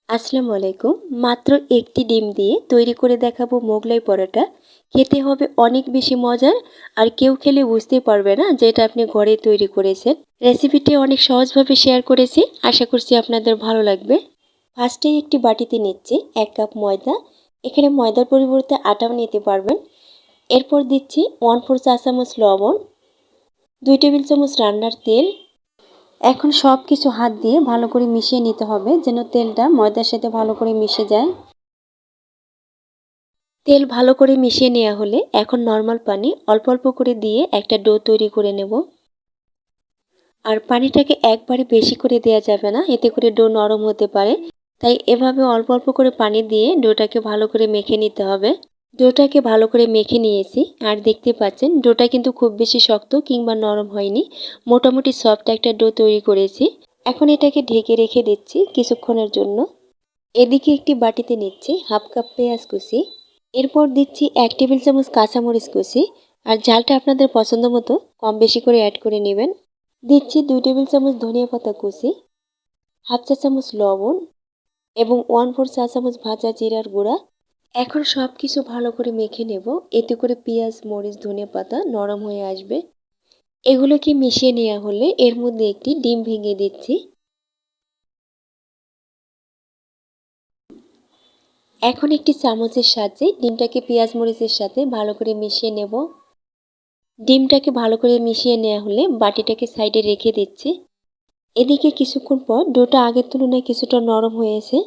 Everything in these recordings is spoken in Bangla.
আসসালামু আলাইকুম। মাত্র একটি ডিম দিয়ে তৈরি করে দেখাবো মোগলাই পরোটা। খেতে হবে অনেক বেশি মজার, আর কেউ খেলে বুঝতেই পারবে না যে এটা আপনি ঘরে তৈরি করেছেন। রেসিপিটি অনেক সহজভাবে শেয়ার করেছি, আশা করছি আপনাদের ভালো লাগবে। ফার্স্টেই একটি বাটিতে নিচ্ছি 1 কাপ ময়দা। এখানে ময়দার পরিবর্তে আটাও নিতে পারবেন। এরপর দিচ্ছি 1/4 চা চামচ লবণ, 2 টেবিল চামচ রান্নার তেল। এখন সব কিছু হাত দিয়ে ভালো করে মিশিয়ে নিতে হবে যেন তেলটা ময়দার সাথে ভালো করে মিশে যায়। তেল ভালো করে মিশিয়ে নেওয়া হলে এখন নর্মাল পানি অল্প অল্প করে দিয়ে একটা ডো তৈরি করে নেব। আর পানিটাকে একবারে বেশি করে দেওয়া যাবে না, এতে করে ডো নরম হতে পারে। তাই এভাবে অল্প অল্প করে পানি দিয়ে ডোটাকে ভালো করে মেখে নিতে হবে। ডোটাকে ভালো করে মেখে নিয়েছি, আর দেখতে পাচ্ছেন ডোটা কিন্তু খুব বেশি শক্ত কিংবা নরম হয়নি, মোটামুটি সফট একটা ডো তৈরি করেছি। এখন এটাকে ঢেকে রেখে দিচ্ছি কিছুক্ষণের জন্য। এদিকে একটি বাটিতে নিচ্ছি 1/2 কাপ পেঁয়াজ কুচি। এরপর দিচ্ছি 1 টেবিল চামচ কাঁচামরিচ কুচি, আর ঝালটা আপনাদের পছন্দ মতো কম বেশি করে অ্যাড করে নেবেন। দিচ্ছি 2 টেবিল চামচ ধনিয়া পাতা কুচি, 1/2 চা চামচ লবণ এবং 1/4 চা চামচ ভাজা জিরার গুঁড়া। এখন সব কিছু ভালো করে মেখে নেব, এতে করে পেঁয়াজ, মরিচ, ধনিয়া পাতা নরম হয়ে আসবে। এগুলোকে মিশিয়ে নেওয়া হলে এর মধ্যে একটি ডিম ভেঙে দিচ্ছি। এখন একটি চামচের সাহায্যে ডিমটাকে পেঁয়াজ মরিচের সাথে ভালো করে মিশিয়ে নেব। ডিমটাকে ভালো করে মিশিয়ে নেওয়া হলে বাটিটাকে সাইডে রেখে দিচ্ছি। এদিকে কিছুক্ষণ পর ডোটা আগের তুলনায় কিছুটা নরম হয়েছে।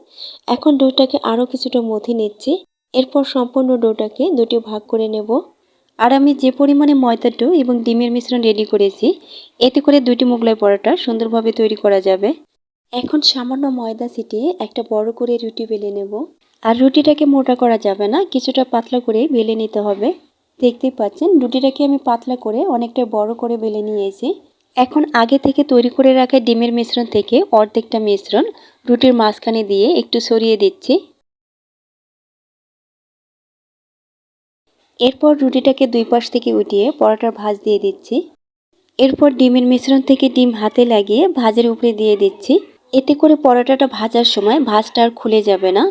এখন ডোটাকে আরও কিছুটা মথে নিচ্ছি। এরপর সম্পূর্ণ ডোটাকে দুটি ভাগ করে নেব। আর আমি যে পরিমাণে ময়দার ডো এবং ডিমের মিশ্রণ রেডি করেছি, এতে করে দুটি মোগলাই পরোটা সুন্দরভাবে তৈরি করা যাবে। এখন সামান্য ময়দা ছিটিয়ে একটা বড় করে রুটি বেলে নেব। আর রুটিটাকে মোটা করা যাবে না, কিছুটা পাতলা করে বেলে নিতে হবে। দেখতেই পাচ্ছেন রুটিটাকে আমি পাতলা করে অনেকটা বড় করে বেলে নিয়েছি। এখন আগে থেকে তৈরি করে রাখা ডিমের মিশ্রণ থেকে অর্ধেকটা মিশ্রণ রুটির মাঝখানে দিয়ে একটু ছড়িয়ে দিচ্ছি। এরপর রুটিটাকে দুই পাশ থেকে উঠিয়ে পরোটার ভাঁজ দিয়ে দিচ্ছি। এরপর ডিমের মিশ্রণ থেকে ডিম হাতে লাগিয়ে ভাঁজের উপরে দিয়ে দিচ্ছি। এতে করে পরোটাটা ভাজার সময় ভাঁজটা আর খুলে যাবে না।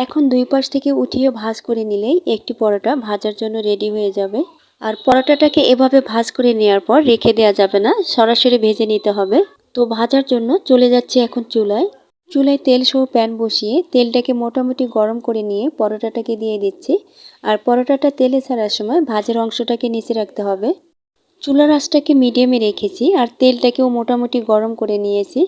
এখন দুই পাশ থেকে উঠিয়ে ভাঁজ করে নিলেই একটি পরোটা ভাজার জন্য রেডি হয়ে যাবে। আর পরোটাটাকে এভাবে ভাঁজ করে নেওয়ার পর রেখে দেওয়া যাবে না, সরাসরি ভেজে নিতে হবে। তো ভাজার জন্য চলে যাচ্ছে এখন চুলায়। চুলায় তেল সহ প্যান বসিয়ে তেলটাকে মোটামুটি গরম করে নিয়ে পরোটাটাকে দিয়ে দিচ্ছি। আর পরোটাটা তেলে ছাড়ার সময় ভাজের অংশটাকে নিচে রাখতে হবে। চুলার আঁচটাকে মিডিয়ামে রেখেছি, আর তেলটাকেও মোটামুটি গরম করে নিয়েছি।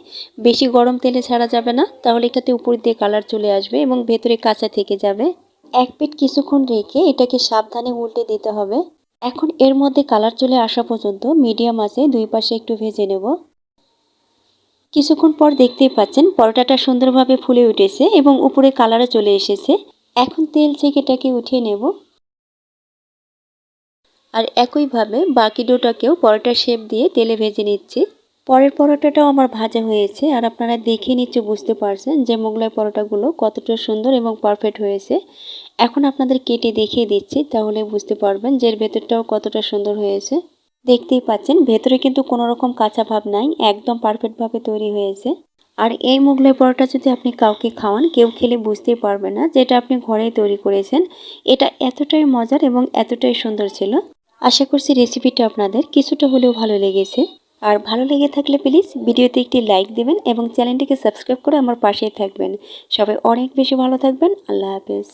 বেশি গরম তেলে ছাড়া যাবে না, তাহলে এটাতে উপর দিয়ে কালার চলে আসবে এবং ভেতরে কাঁচা থেকে যাবে। এক পিঠ কিছুক্ষণ রেখে এটাকে সাবধানে উল্টে দিতে হবে। এখন এর মধ্যে কালার চলে আসা পর্যন্ত মিডিয়াম আঁচে দুই পাশে একটু ভেজে নেব। কিছুক্ষণ পর দেখতেই পাচ্ছেন পরোটাটা সুন্দরভাবে ফুলে উঠেছে এবং উপরে কালারও চলে এসেছে। এখন তেল থেকে এটাকে উঠিয়ে নেব। আর একইভাবে বাকি ডোটাকেও পরোটার শেপ দিয়ে তেলে ভেজে নিচ্ছি। পরের পরোটাটাও আমার ভাজা হয়েছে, আর আপনারা দেখে নিশ্চয় বুঝতে পারছেন যে মোগলাই পরোটাগুলো কতটা সুন্দর এবং পারফেক্ট হয়েছে। এখন আপনাদের কেটে দেখিয়ে দিচ্ছি, তাহলে বুঝতে পারবেন যে এর ভেতরটাও কতটা সুন্দর হয়েছে। দেখতেই পাচ্ছেন ভেতরে কিন্তু কোনো রকম কাঁচা ভাব নাই, একদম পারফেক্টভাবে তৈরি হয়েছে। আর এই মোগলাই পরোটা যদি আপনি কাউকে খাওয়ান, কেউ খেলে বুঝতেই পারবে না যে এটা আপনি ঘরেই তৈরি করেছেন। এটা এতটাই মজার এবং এতটাই সুন্দর ছিল। আশা করছি রেসিপিটা আপনাদের কিছুটা হলেও ভালো লেগেছে। আর ভালো লেগে থাকলে প্লিজ ভিডিওতে একটি লাইক দেবেন এবং চ্যানেলটিকে সাবস্ক্রাইব করে আমার পাশেই থাকবেন। সবাই অনেক বেশি ভালো থাকবেন। আল্লাহ হাফেজ।